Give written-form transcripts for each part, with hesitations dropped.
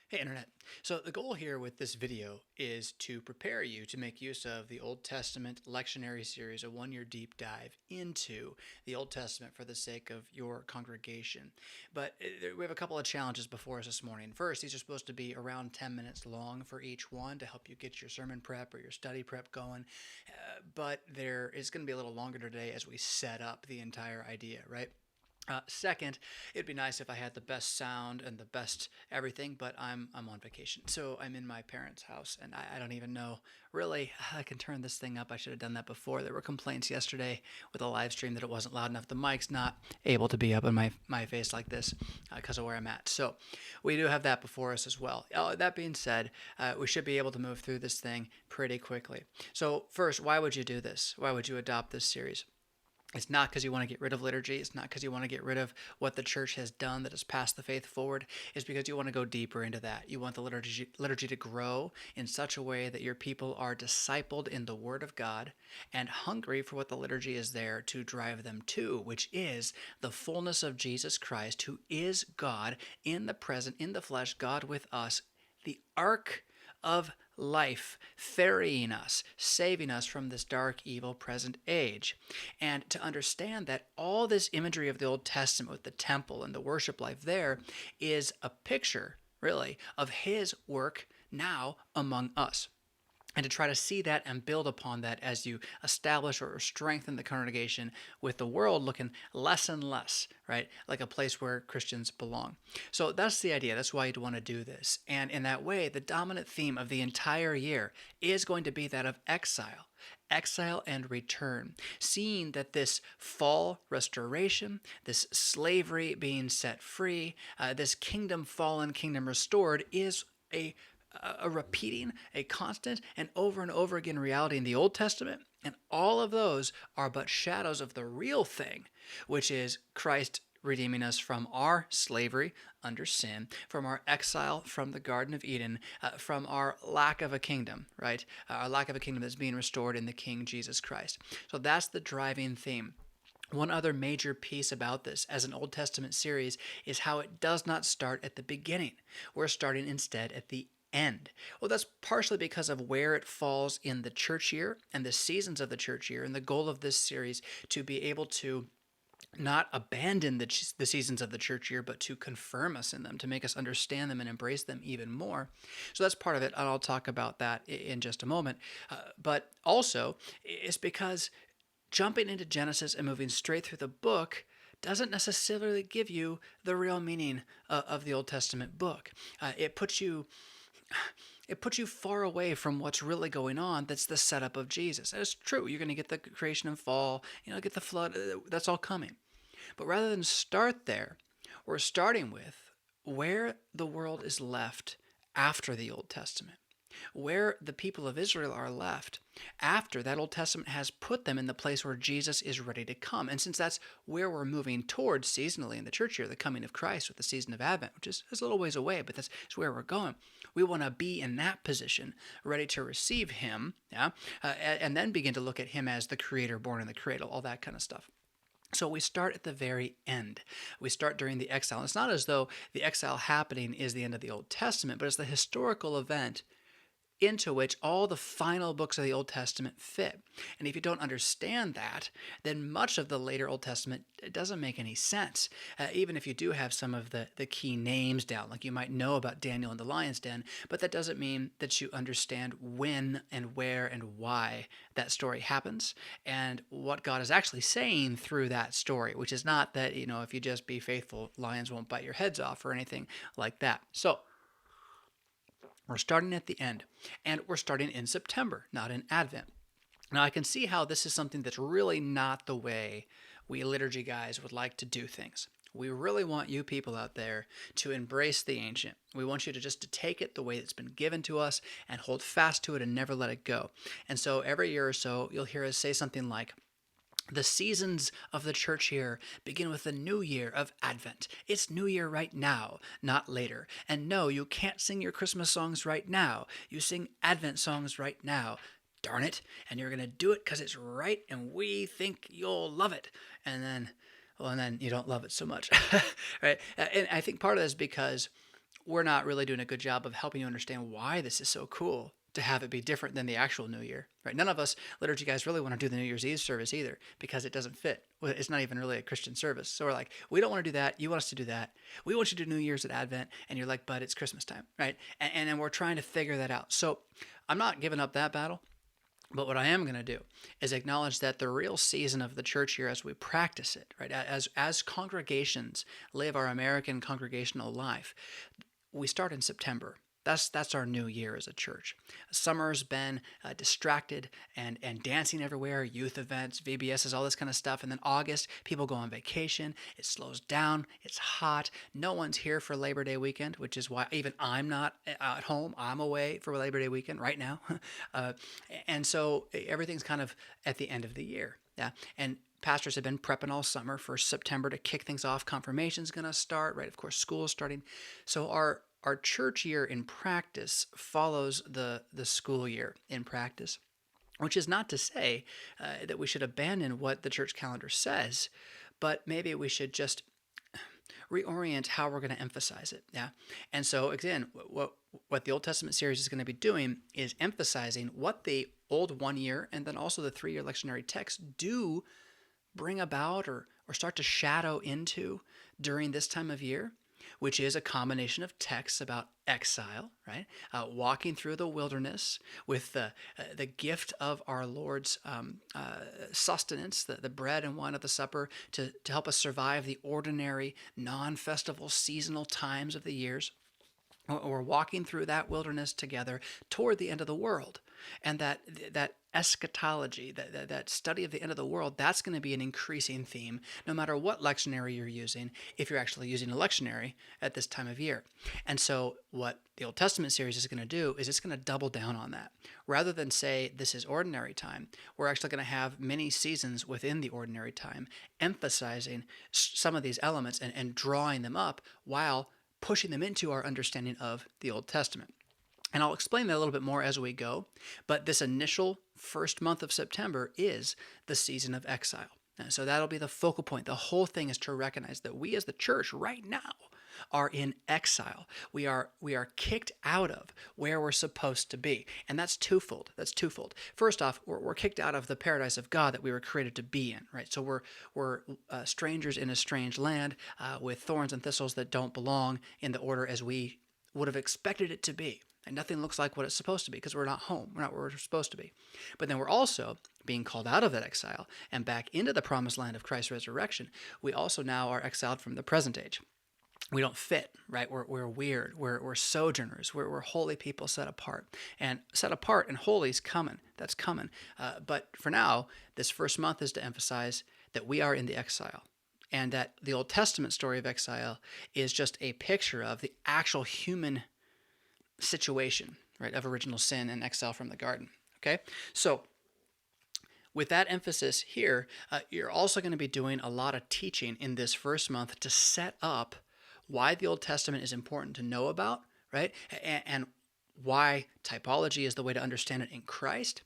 Hey Internet. So the goal here with this video is to prepare you to make use of the Old Testament lectionary series, a one-year deep dive into the Old Testament for the sake of your congregation. But we have a couple of challenges before us this morning. First, these are supposed to be around 10 minutes long for each one to help you get your sermon prep or your study prep going. But there is going to be a little longer today as we set up the entire idea, right? Second, it'd be nice if I had the best sound and the best everything, but I'm on vacation, so I'm in my parents' house, and I don't even know really I can turn this thing up. I should have done that before. There were complaints yesterday with a live stream that it wasn't loud enough. The mic's not able to be up in my face like this because of where I'm at. So we do have that before us as well. That being said, we should be able to move through this thing pretty quickly. So first, why would you do this? Why would you adopt this series? It's not because you want to get rid of liturgy. It's not because you want to get rid of what the church has done that has passed the faith forward. It's because you want to go deeper into that. You want the liturgy to grow in such a way that your people are discipled in the Word of God and hungry for what the liturgy is there to drive them to, which is the fullness of Jesus Christ, who is God in the present, in the flesh, God with us, the ark of life, ferrying us, saving us from this dark, evil present age. And to understand that all this imagery of the Old Testament with the temple and the worship life there is a picture, really, of his work now among us. And to try to see that and build upon that as you establish or strengthen the congregation with the world looking less and less, right? Like a place where Christians belong. So that's the idea. That's why you'd want to do this. And in that way, the dominant theme of the entire year is going to be that of exile. Exile and return, seeing that this fall restoration, this slavery being set free, this kingdom fallen, kingdom restored is a repeating, a constant, and over again reality in the Old Testament. And all of those are but shadows of the real thing, which is Christ redeeming us from our slavery under sin, from our exile from the Garden of Eden, from our lack of a kingdom, right? Our lack of a kingdom that's being restored in the King Jesus Christ. So that's the driving theme. One other major piece about this as an Old Testament series is how it does not start at the beginning. We're starting instead at the end. Well, that's partially because of where it falls in the church year and the seasons of the church year, and the goal of this series to be able to not abandon the seasons of the church year, but to confirm us in them, to make us understand them and embrace them even more. So that's part of it, and I'll talk about that in just a moment. But also, it's because jumping into Genesis and moving straight through the book doesn't necessarily give you the real meaning of the Old Testament book. It puts you far away from what's really going on. That's the setup of Jesus. And it's true. You're going to get the creation and fall, get the flood. That's all coming. But rather than start there, we're starting with where the world is left after the Old Testament, where the people of Israel are left after that Old Testament has put them in the place where Jesus is ready to come. And since that's where we're moving towards seasonally in the church year, the coming of Christ with the season of Advent, which is a little ways away, but that's where we're going. We want to be in that position, ready to receive him, and then begin to look at him as the creator born in the cradle, all that kind of stuff. So we start at the very end. We start during the exile. It's not as though the exile happening is the end of the Old Testament, but it's the historical event into which all the final books of the Old Testament fit. And if you don't understand that, then much of the later Old Testament doesn't make any sense. Even if you do have some of the key names down, like you might know about Daniel and the lion's den, but that doesn't mean that you understand when and where and why that story happens and what God is actually saying through that story, which is not that, if you just be faithful, lions won't bite your heads off or anything like that. So we're starting at the end, and we're starting in September, not in Advent. Now, I can see how this is something that's really not the way we liturgy guys would like to do things. We really want you people out there to embrace the ancient. We want you to just to take it the way it's been given to us and hold fast to it and never let it go. And so every year or so, you'll hear us say something like, the seasons of the church year begin with the new year of Advent. It's New Year right now, not later. And no, you can't sing your Christmas songs right now. You sing Advent songs right now. Darn it. And you're going to do it because it's right and we think you'll love it. And then you don't love it so much. Right? And I think part of that is because we're not really doing a good job of helping you understand why this is so cool to have it be different than the actual New Year, right? None of us liturgy guys really want to do the New Year's Eve service either because it doesn't fit. It's not even really a Christian service. So we're like, we don't want to do that. You want us to do that. We want you to do New Year's at Advent. And you're like, but it's Christmas time, right? And then we're trying to figure that out. So I'm not giving up that battle. But what I am going to do is acknowledge that the real season of the church year as we practice it, right, as congregations live our American congregational life, we start in September. That's our new year as a church. Summer's been distracted and dancing everywhere, youth events, VBSs, all this kind of stuff. And then August, people go on vacation. It slows down. It's hot. No one's here for Labor Day weekend, which is why even I'm not at home. I'm away for Labor Day weekend right now. And so everything's kind of at the end of the year. Yeah. And pastors have been prepping all summer for September to kick things off. Confirmation's going to start, right? Of course, school's starting. So our church year in practice follows the school year in practice, which is not to say that we should abandon what the church calendar says, but maybe we should just reorient how we're going to emphasize it. Yeah. And so again, what the Old Testament series is going to be doing is emphasizing what the old 1 year and then also the 3-year lectionary texts do bring about or start to shadow into during this time of year, which is a combination of texts about exile, right? Walking through the wilderness with the gift of our Lord's sustenance, the bread and wine of the supper, to help us survive the ordinary, non-festival, seasonal times of the years. We're walking through that wilderness together toward the end of the world. And that eschatology, that study of the end of the world, that's going to be an increasing theme no matter what lectionary you're using, if you're actually using a lectionary at this time of year. And so what the Old Testament series is going to do is it's going to double down on that. Rather than say this is ordinary time, we're actually going to have many seasons within the ordinary time, emphasizing some of these elements and drawing them up while pushing them into our understanding of the Old Testament. And I'll explain that a little bit more as we go, but this initial first month of September is the season of exile. And so that'll be the focal point. The whole thing is to recognize that we as the church right now are in exile. We are kicked out of where we're supposed to be. And that's twofold. First off, we're kicked out of the paradise of God that we were created to be in, right? So we're strangers in a strange land with thorns and thistles that don't belong in the order as we would have expected it to be. And nothing looks like what it's supposed to be because we're not home. We're not where we're supposed to be. But then we're also being called out of that exile and back into the promised land of Christ's resurrection. We also now are exiled from the present age. We don't fit, right? We're weird. We're sojourners. We're holy people set apart. And set apart and holy is coming. That's coming. But for now, this first month is to emphasize that we are in the exile. And that the Old Testament story of exile is just a picture of the actual human situation, right, of original sin and exile from the garden. Okay? So with that emphasis here, you're also going to be doing a lot of teaching in this first month to set up why the Old Testament is important to know about, right? And why typology is the way to understand it in Christ,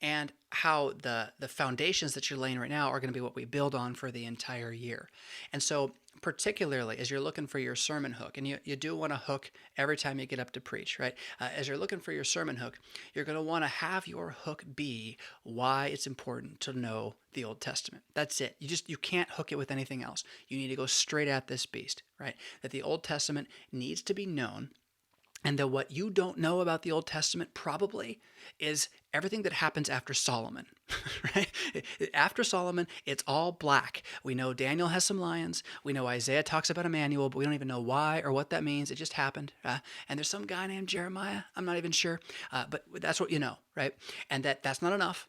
and how the foundations that you're laying right now are going to be what we build on for the entire year. And so particularly as you're looking for your sermon hook, and you do want a hook every time you get up to preach, right? As you're looking for your sermon hook, you're going to want to have your hook be why it's important to know the Old Testament. That's it. You can't hook it with anything else. You need to go straight at this beast, right? That the Old Testament needs to be known, and that what you don't know about the Old Testament probably is everything that happens after Solomon, right? After Solomon, it's all black. We know Daniel has some lions. We know Isaiah talks about Emmanuel, but we don't even know why or what that means. It just happened. And there's some guy named Jeremiah. I'm not even sure, but that's what you know, right? And that's not enough.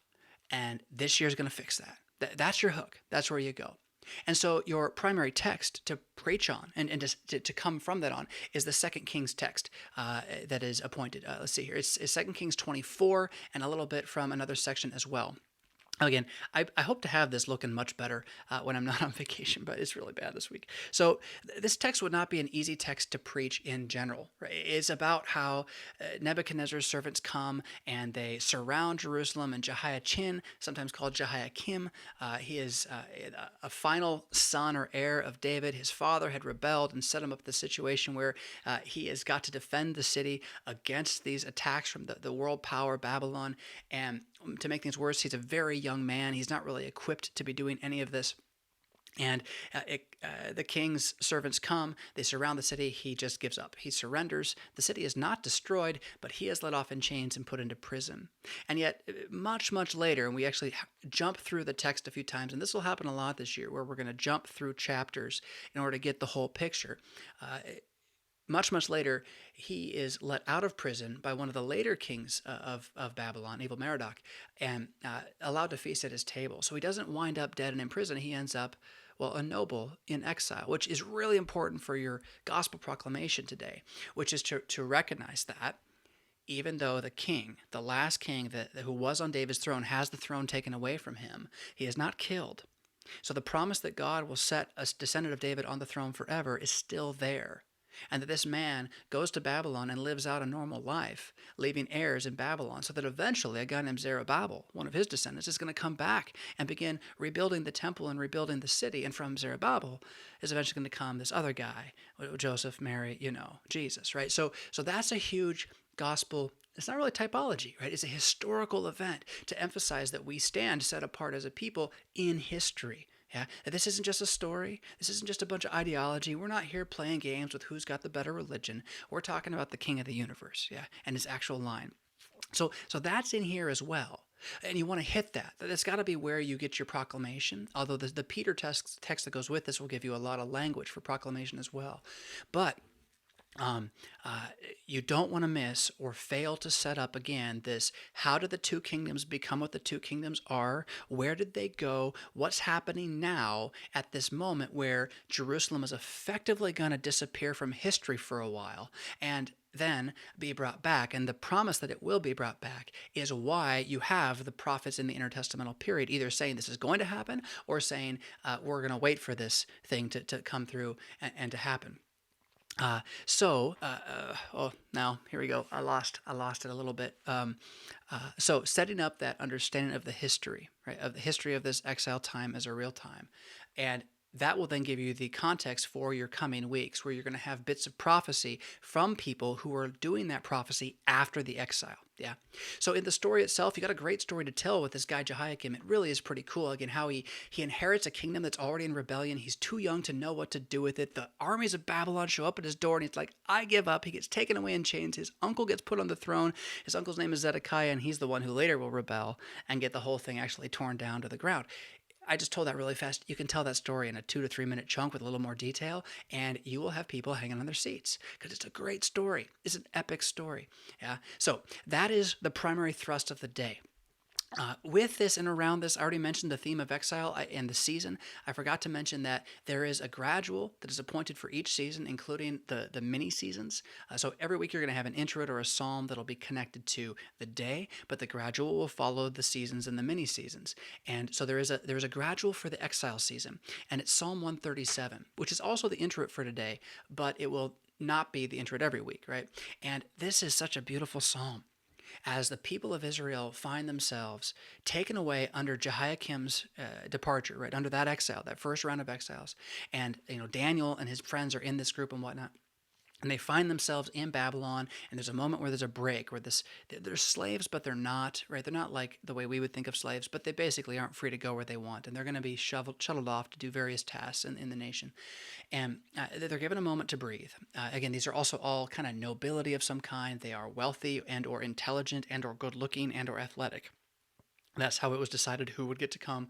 And this year's going to fix that. That's your hook. That's where you go. And so your primary text to preach on and to come from that on is the 2 Kings text that is appointed. Let's see here. It's 2 Kings 24 and a little bit from another section as well. Again, I hope to have this looking much better when I'm not on vacation, but it's really bad this week. So this text would not be an easy text to preach in general. Right? It's about how Nebuchadnezzar's servants come and they surround Jerusalem, and Jehoiachin, sometimes called Jehoiakim, he is a final son or heir of David. His father had rebelled and set him up in the situation where he has got to defend the city against these attacks from the world power Babylon. And to make things worse, he's a very young man. He's not really equipped to be doing any of this. And the king's servants come, they surround the city, he just gives up. He surrenders. The city is not destroyed, but he is let off in chains and put into prison. And yet, much, much later, and we actually jump through the text a few times, and this will happen a lot this year, where we're going to jump through chapters in order to get the whole picture. Much, much later, he is let out of prison by one of the later kings of Babylon, Evil-Merodach, and allowed to feast at his table. So he doesn't wind up dead and in prison. He ends up, well, a noble in exile, which is really important for your gospel proclamation today, which is to recognize that even though the king, the last king who was on David's throne, has the throne taken away from him, he is not killed. So the promise that God will set a descendant of David on the throne forever is still there. And that this man goes to Babylon and lives out a normal life, leaving heirs in Babylon, so that eventually a guy named Zerubbabel, one of his descendants, is going to come back and begin rebuilding the temple and rebuilding the city. And from Zerubbabel is eventually going to come this other guy, Joseph, Mary, Jesus, right? So that's a huge gospel. It's not really typology, right? It's a historical event to emphasize that we stand set apart as a people in history. Yeah, this isn't just a story. This isn't just a bunch of ideology. We're not here playing games with who's got the better religion. We're talking about the king of the universe, yeah, and his actual line. So that's in here as well. And you want to hit that. That's got to be where you get your proclamation. Although the Peter text that goes with this will give you a lot of language for proclamation as well. But you don't want to miss or fail to set up again this: how did the two kingdoms become what the two kingdoms are? Where did they go? What's happening now at this moment where Jerusalem is effectively going to disappear from history for a while and then be brought back? And the promise that it will be brought back is why you have the prophets in the intertestamental period either saying this is going to happen or saying we're going to wait for this thing to come through and to happen. Now here we go. I lost it a little bit. So setting up that understanding of the history, right, of the history of this exile time as a real time, and that will then give you the context for your coming weeks, where you're going to have bits of prophecy from people who are doing that prophecy after the exile. Yeah. So in the story itself, you got a great story to tell with this guy Jehoiakim. It really is pretty cool. Again, how he inherits a kingdom that's already in rebellion. He's too young to know what to do with it. The armies of Babylon show up at his door, and he's like, I give up. He gets taken away in chains. His uncle gets put on the throne. His uncle's name is Zedekiah, and he's the one who later will rebel and get the whole thing actually torn down to the ground. I just told that really fast. You can tell that story in a 2 to 3 minute chunk with a little more detail, and you will have people hanging on their seats because it's a great story. It's an epic story. Yeah. So that is the primary thrust of the day. With this and around this, I already mentioned the theme of exile and the season. I forgot to mention that there is a gradual that is appointed for each season, including the mini seasons. So every week you're going to have an introit or a psalm that'll be connected to the day, but the gradual will follow the seasons and the mini seasons. And so there is a gradual for the exile season, and it's Psalm 137, which is also the introit for today, but it will not be the introit every week, right? And this is such a beautiful psalm, as the people of Israel find themselves taken away under Jehoiakim's departure, right, under that exile, that first round of exiles. And, Daniel and his friends are in this group and whatnot. And they find themselves in Babylon, and there's a moment where there's a break, where they're slaves, but they're not, right? They're not like the way we would think of slaves, but they basically aren't free to go where they want, and they're going to be shuttled off to do various tasks in the nation. And they're given a moment to breathe. Again, these are also all kind of nobility of some kind. They are wealthy and or intelligent and or good-looking and or athletic. That's how it was decided who would get to come.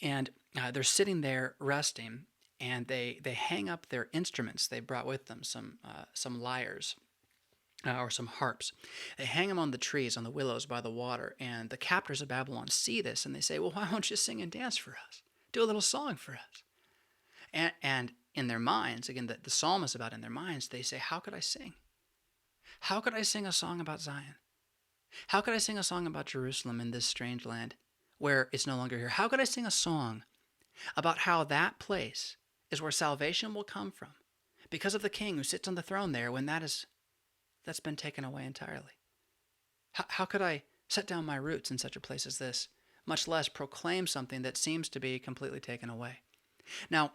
And they're sitting there resting, and they hang up their instruments. They brought with them some lyres or some harps. They hang them on the trees, on the willows by the water, and the captors of Babylon see this, and they say, well, why don't you sing and dance for us? Do a little song for us. And in their minds, again, the psalm is about in their minds, they say, how could I sing? How could I sing a song about Zion? How could I sing a song about Jerusalem in this strange land? where it's no longer here? How could I sing a song about how that place is where salvation will come from because of the king who sits on the throne there when that's been taken away entirely? How could I set down my roots in such a place as this, much less proclaim something that seems to be completely taken away? Now,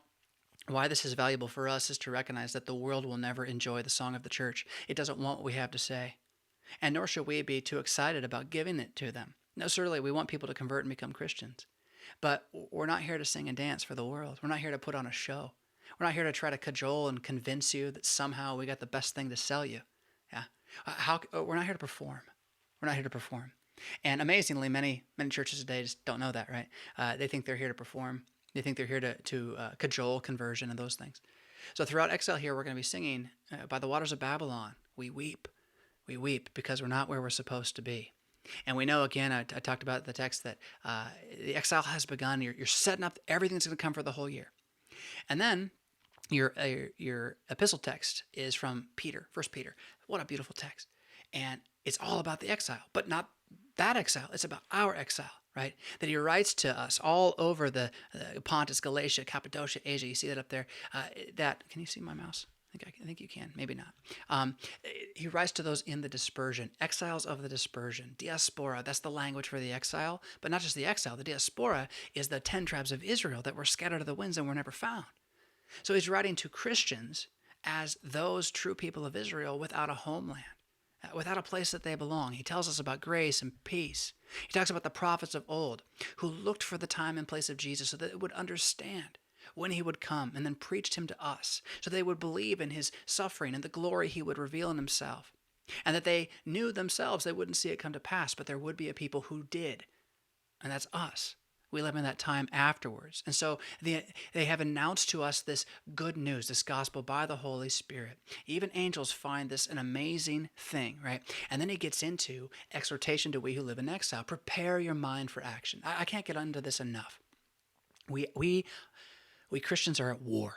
why this is valuable for us is to recognize that the world will never enjoy the song of the church. It doesn't want what we have to say. And nor should we be too excited about giving it to them. No, certainly we want people to convert and become Christians. But we're not here to sing and dance for the world. We're not here to put on a show. We're not here to try to cajole and convince you that somehow we got the best thing to sell you. Yeah, we're not here to perform. We're not here to perform. And amazingly, many churches today just don't know that, right? They think they're here to perform. They think they're here to cajole conversion and those things. So throughout Exile here, we're going to be singing, by the waters of Babylon, we weep. We weep because we're not where we're supposed to be. And we know, again, I talked about the text that the exile has begun. You're setting up everything that's going to come for the whole year. And then your epistle text is from Peter, 1 Peter. What a beautiful text. And it's all about the exile, but not that exile. It's about our exile, right? That he writes to us all over the Pontus, Galatia, Cappadocia, Asia. You see that up there? Can you see my mouse? I think you can, maybe not. He writes to those in the dispersion, exiles of the dispersion, diaspora. That's the language for the exile, but not just the exile. The diaspora is the 10 tribes of Israel that were scattered to the winds and were never found. So he's writing to Christians as those true people of Israel without a homeland, without a place that they belong. He tells us about grace and peace. He talks about the prophets of old who looked for the time and place of Jesus so that they would understand when he would come, and then preached him to us, so they would believe in his suffering and the glory he would reveal in himself, and that they knew themselves they wouldn't see it come to pass, but there would be a people who did, and that's us. We live in that time afterwards. And so they have announced to us this good news, this gospel by the Holy Spirit. Even angels find this an amazing thing, right? And then he gets into exhortation to we who live in exile. Prepare your mind for action. I can't get into this enough. We Christians are at war.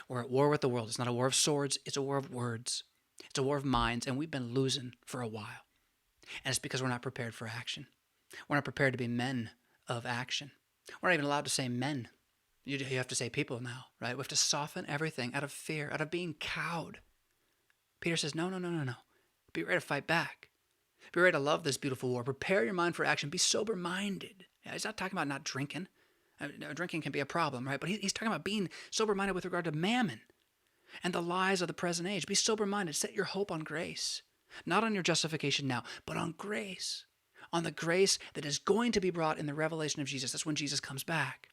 We're at war with the world. It's not a war of swords. It's a war of words. It's a war of minds, and we've been losing for a while. And it's because we're not prepared for action. We're not prepared to be men of action. We're not even allowed to say men. You have to say people now, right? We have to soften everything out of fear, out of being cowed. Peter says, no. Be ready to fight back. Be ready to love this beautiful war. Prepare your mind for action. Be sober-minded. Yeah, he's not talking about not drinking. Drinking can be a problem, right? But he's talking about being sober-minded with regard to mammon and the lies of the present age. Be sober-minded. Set your hope on grace, not on your justification now, but on grace, on the grace that is going to be brought in the revelation of Jesus. That's when Jesus comes back.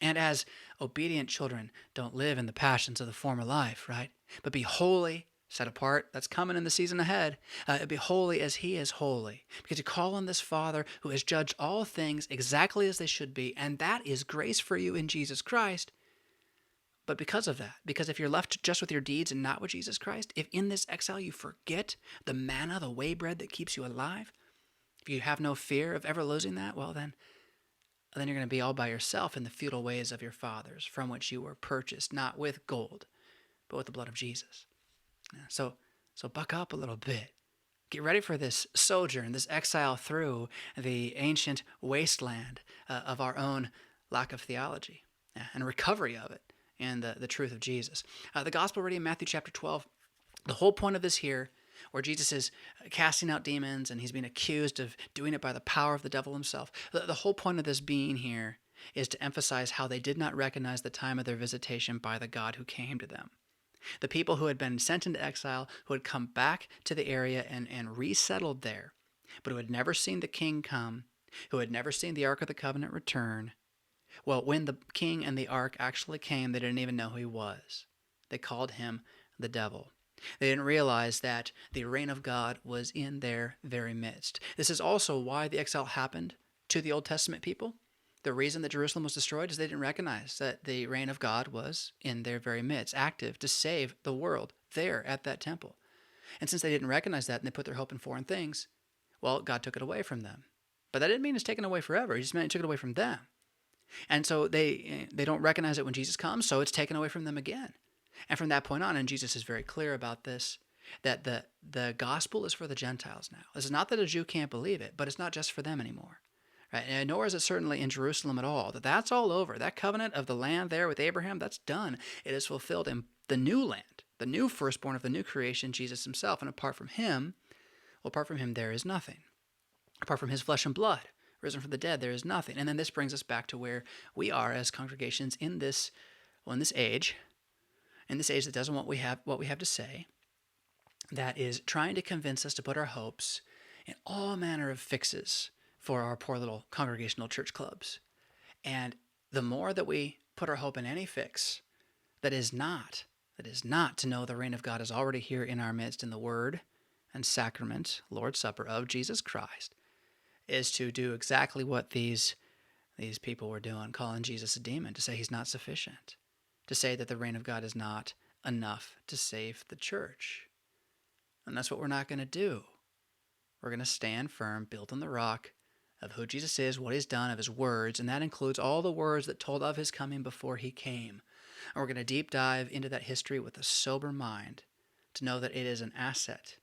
And as obedient children, don't live in the passions of the former life, right? But be holy, set apart. That's coming in the season ahead. Be holy as he is holy. Because you call on this Father who has judged all things exactly as they should be. And that is grace for you in Jesus Christ. But because of that, because if you're left just with your deeds and not with Jesus Christ, if in this exile you forget the manna, the way bread that keeps you alive, if you have no fear of ever losing that, well then you're going to be all by yourself in the futile ways of your fathers, from which you were purchased, not with gold, but with the blood of Jesus. So buck up a little bit. Get ready for this sojourn, this exile through the ancient wasteland of our own lack of theology and recovery of it and the truth of Jesus. The gospel reading in Matthew chapter 12, the whole point of this here, where Jesus is casting out demons and he's being accused of doing it by the power of the devil himself. The whole point of this being here is to emphasize how they did not recognize the time of their visitation by the God who came to them. The people who had been sent into exile, who had come back to the area and resettled there, but who had never seen the king come, who had never seen the Ark of the Covenant return. Well, when the king and the Ark actually came, they didn't even know who he was. They called him the devil. They didn't realize that the reign of God was in their very midst. This is also why the exile happened to the Old Testament people. The reason that Jerusalem was destroyed is they didn't recognize that the reign of God was in their very midst, active to save the world there at that temple. And since they didn't recognize that and they put their hope in foreign things, well, God took it away from them. But that didn't mean it's taken away forever. He just meant he took it away from them. And so they don't recognize it when Jesus comes, so it's taken away from them again. And from that point on, and Jesus is very clear about this, that the gospel is for the Gentiles now. This is not that a Jew can't believe it, but it's not just for them anymore. right? And nor is it certainly in Jerusalem at all. That's all over. That covenant of the land there with Abraham, that's done. It is fulfilled in the new land, the new firstborn of the new creation, Jesus himself. And apart from him, there is nothing. Apart from his flesh and blood, risen from the dead, there is nothing. And then this brings us back to where we are as congregations in this age that doesn't want what we have to say, that is trying to convince us to put our hopes in all manner of fixes for our poor little congregational church clubs. And the more that we put our hope in any fix that is not to know the reign of God is already here in our midst in the word and sacrament, Lord's Supper of Jesus Christ, is to do exactly what these people were doing, calling Jesus a demon, to say he's not sufficient, to say that the reign of God is not enough to save the church. And that's what we're not going to do. We're going to stand firm, built on the rock of who Jesus is, what he's done, of his words, and that includes all the words that told of his coming before he came. And we're going to deep dive into that history with a sober mind to know that it is an asset.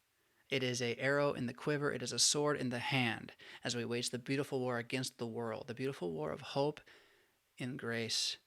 It is an arrow in the quiver. It is a sword in the hand as we wage the beautiful war against the world, the beautiful war of hope in grace,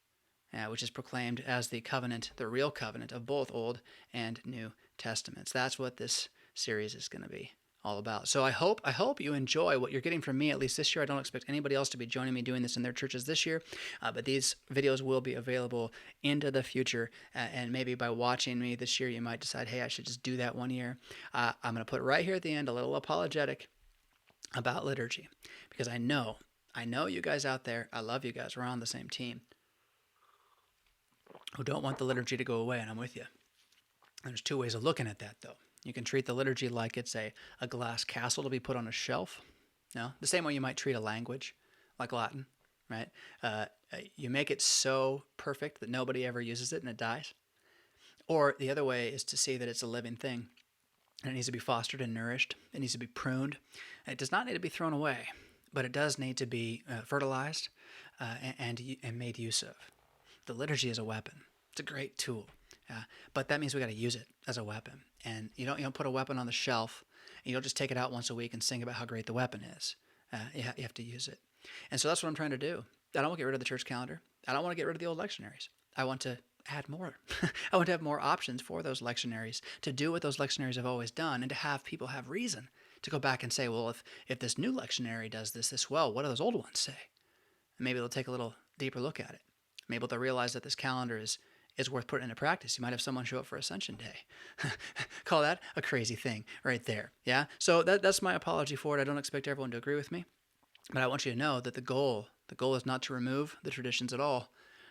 which is proclaimed as the covenant, the real covenant of both Old and New Testaments. That's what this series is going to be all about. So I hope you enjoy what you're getting from me, at least this year. I don't expect anybody else to be joining me doing this in their churches this year, but these videos will be available into the future, and maybe by watching me this year, you might decide, hey, I should just do that one year. I'm going to put right here at the end a little apologetic about liturgy, because I know you guys out there, I love you guys, we're on the same team, who don't want the liturgy to go away, and I'm with you. There's two ways of looking at that, though. You can treat the liturgy like it's a glass castle to be put on a shelf. The same way you might treat a language, like Latin, right? You make it so perfect that nobody ever uses it and it dies. Or the other way is to see that it's a living thing, and it needs to be fostered and nourished. It needs to be pruned. And it does not need to be thrown away, but it does need to be fertilized and made use of. The liturgy is a weapon. It's a great tool. But that means we got to use it as a weapon. And you don't put a weapon on the shelf, and you don't just take it out once a week and sing about how great the weapon is. You have to use it. And so that's what I'm trying to do. I don't want to get rid of the church calendar. I don't want to get rid of the old lectionaries. I want to add more. I want to have more options for those lectionaries, to do what those lectionaries have always done, and to have people have reason to go back and say, well, if this new lectionary does this well, what do those old ones say? And maybe they'll take a little deeper look at it. Maybe they'll realize that this calendar is worth putting into practice. You might have someone show up for Ascension Day. Call that a crazy thing right there. Yeah. So that's my apology for it. I don't expect everyone to agree with me, but I want you to know that the goal is not to remove the traditions at all.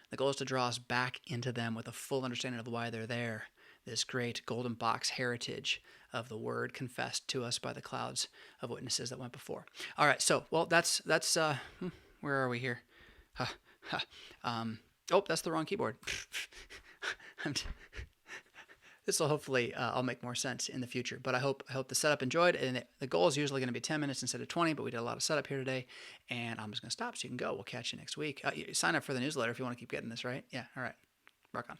The goal is to draw us back into them with a full understanding of why they're there. This great golden box heritage of the word confessed to us by the clouds of witnesses that went before. All right. So, well, that's where are we here? Oh, that's the wrong keyboard. This will hopefully I'll make more sense in the future. But I hope the setup enjoyed. And the goal is usually going to be 10 minutes instead of 20, but we did a lot of setup here today. And I'm just going to stop so you can go. We'll catch you next week. Sign up for the newsletter if you want to keep getting this, right? Yeah, all right. Rock on.